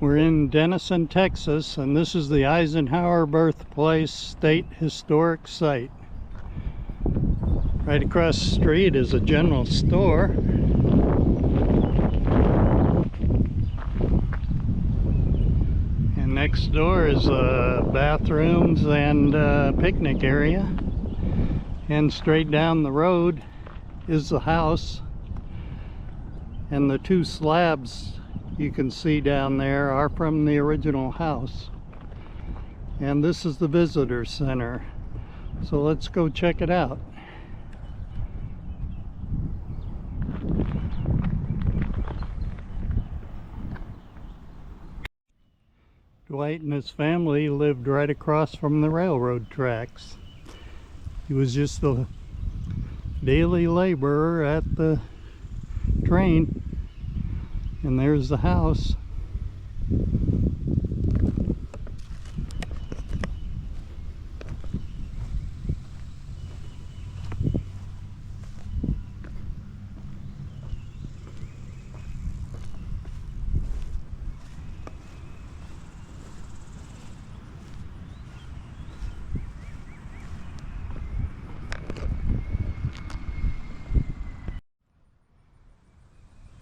We're in Denison, Texas, and this is the Eisenhower Birthplace State Historic Site. Right across the street is a general store. And next door is bathrooms and picnic area. And straight down the road is the house. And the two slabs you can see down there are from the original house. And this is the visitor center. So let's go check it out. Dwight and his family lived right across from the railroad tracks. He was just a daily laborer at the train. And there's the house.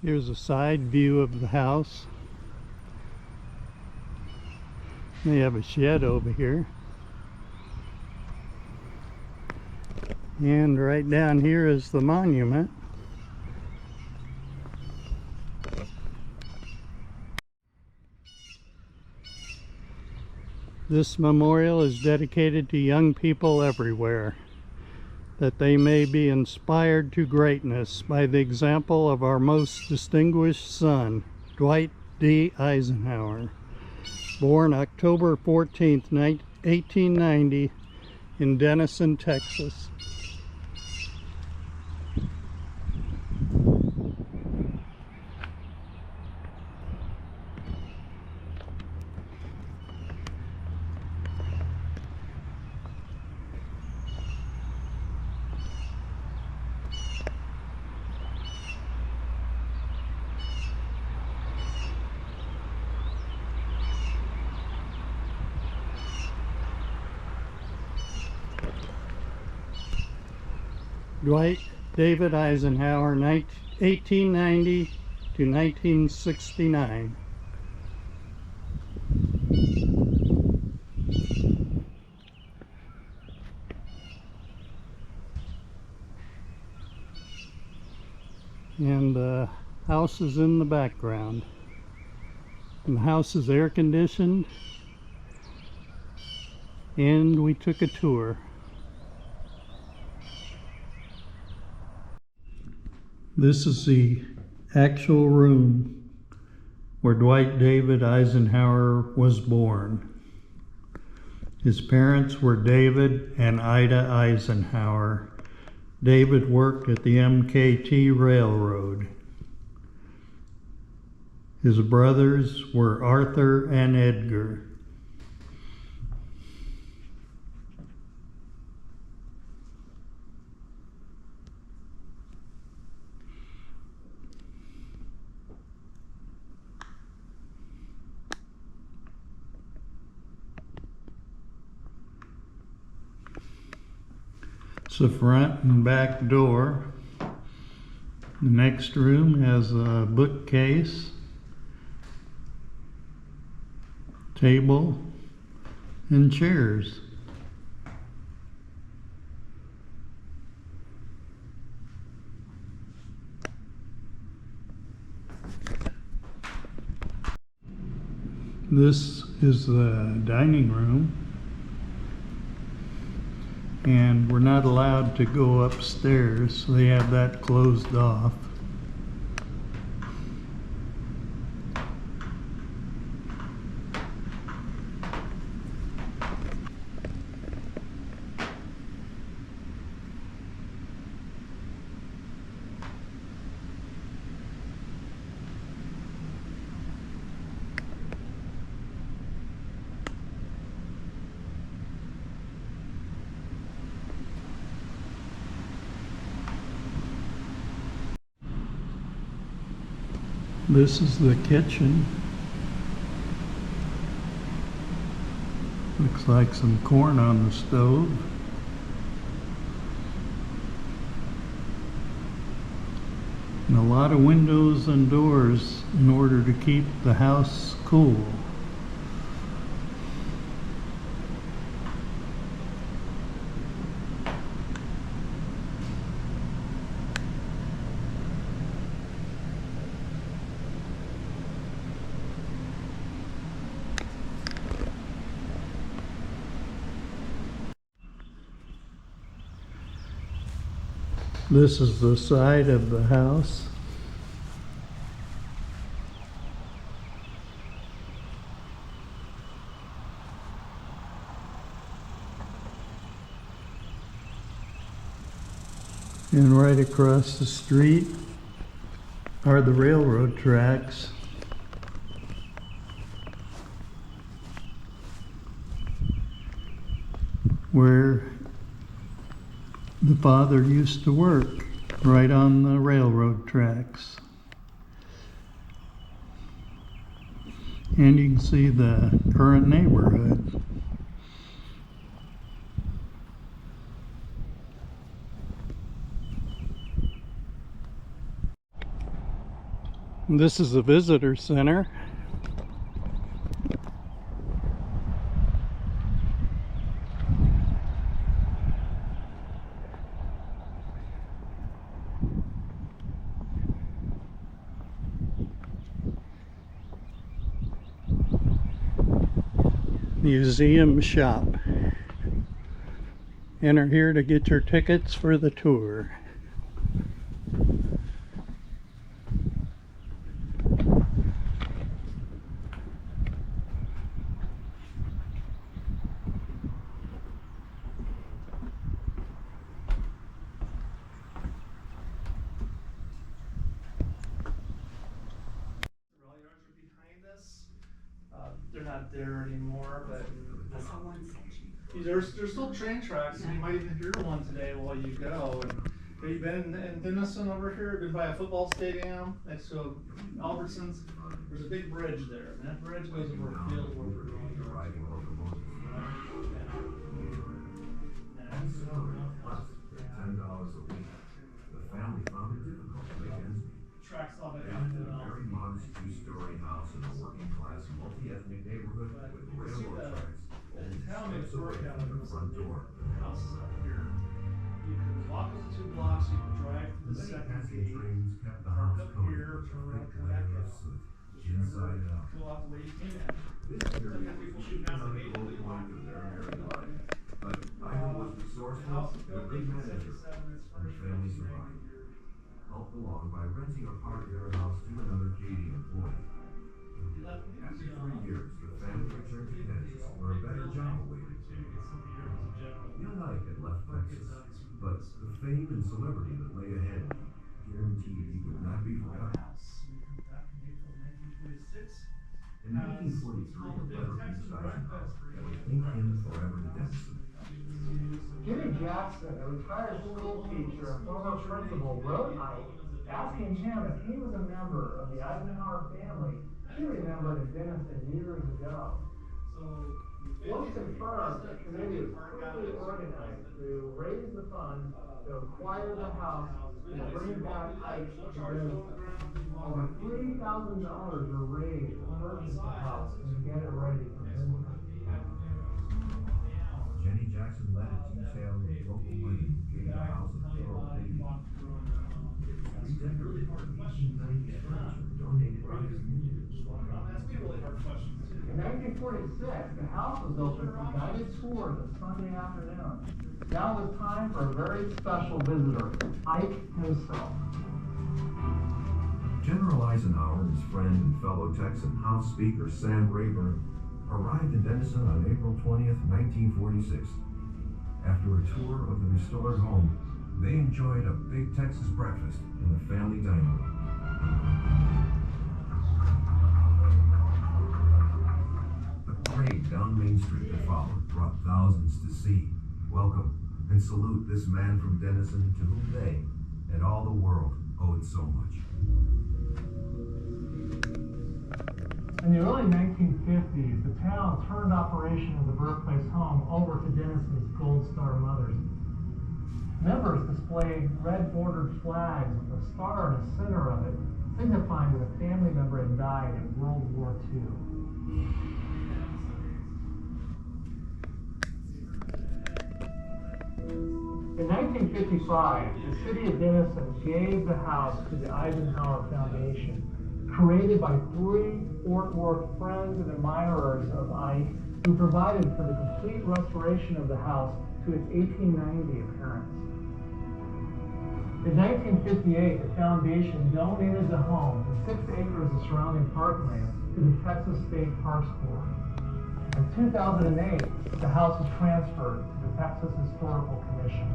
Here's a side view of the house. They have a shed over here. And right down here is the monument. This memorial is dedicated to young people everywhere, that they may be inspired to greatness by the example of our most distinguished son, Dwight D Eisenhower, born October 14th, 1890 in Denison, Texas. Dwight David Eisenhower, 1890 to 1969. And the house is in the background. And the house is air conditioned. And we took a tour. This is the actual room where Dwight David Eisenhower was born. His parents were David and Ida Eisenhower. David worked at the MKT Railroad. His brothers were Arthur and Edgar. The front and back door. The next room has a bookcase, table, and chairs. This is the dining room. And we're not allowed to go upstairs, so they have that closed off. This is the kitchen. Looks like some corn on the stove. And a lot of windows and doors in order to keep the house cool. This is the side of the house. And right across the street are the railroad tracks. Where the father used to work, right on the railroad tracks. And you can see the current neighborhood. This is the visitor center. Museum shop. Enter here to get your tickets for the tour. They're not there anymore, but there's still train tracks, and you might even hear one today while you go. And have you been in Denison over here? Been by a football stadium next to Albertsons? There's a big bridge there, and that bridge goes over a field where we're going. $10 a week. The family found it difficult to make ends meet. Tracks all the way They up lived in to a very modest two-story house in a working-class, multi-ethnic neighborhood with railroad tracks only steps away from the front door. Houses up here. You could walk up the 2 blocks, you could drive through the Many second passing gate, trains kept the park house up covered here, with a turn around, thick come back layer of out. soot, Just inside remember, out. go out the way you came in. This period was another low point of their married life. But Ida was resourceful and a good manager, and the family survived. Helped along by renting a part of their house to another Katy employee. After 3 years, the family returned to Kansas, where a better job awaited. Young Ike had left Texas, but the fame and celebrity that lay ahead guaranteed he would not be forgotten. In 1943, a letter reached Eisenhower that would link him forever to Denison. Jimmy Jackson, a retired school teacher and former principal, wrote Ike asking him if he was a member of the Eisenhower family he remembered in Denison years ago. Once confirmed, a committee was quickly organized to raise the funds to acquire the house and bring back Ike to Denison. Over $3,000 were raised to purchase the house and get it ready for business. Jenny Jackson led a detail of local women who gave the house a thorough cleaning. It was redecorated with 1890s furniture donated by the community. In 1946, the house was open for guided tours on Sunday afternoon. Now it was time for a very special visitor, Ike himself. General Eisenhower and his friend and fellow Texan House Speaker Sam Rayburn arrived in Denison on April 20th, 1946. After a tour of the restored home, they enjoyed a big Texas breakfast in the family dining room. The parade down Main Street that followed brought thousands to see, welcome, and salute this man from Denison to whom they and all the world owed so much. In the early 1950s, the town turned operation of the Birthplace home over to Denison's Gold Star mothers. Members displayed red bordered flags with a star in the center of it, signifying that a family member had died in World War II. In 1955, the city of Denison gave the house to the Eisenhower Foundation, created by 3 Fort Worth friends and admirers of Ike, who provided for the complete restoration of the house to its 1890 appearance. In 1958, the foundation donated the home and 6 acres of surrounding parkland to the Texas State Parks Board. In 2008, the house was transferred to the Texas Historical Commission.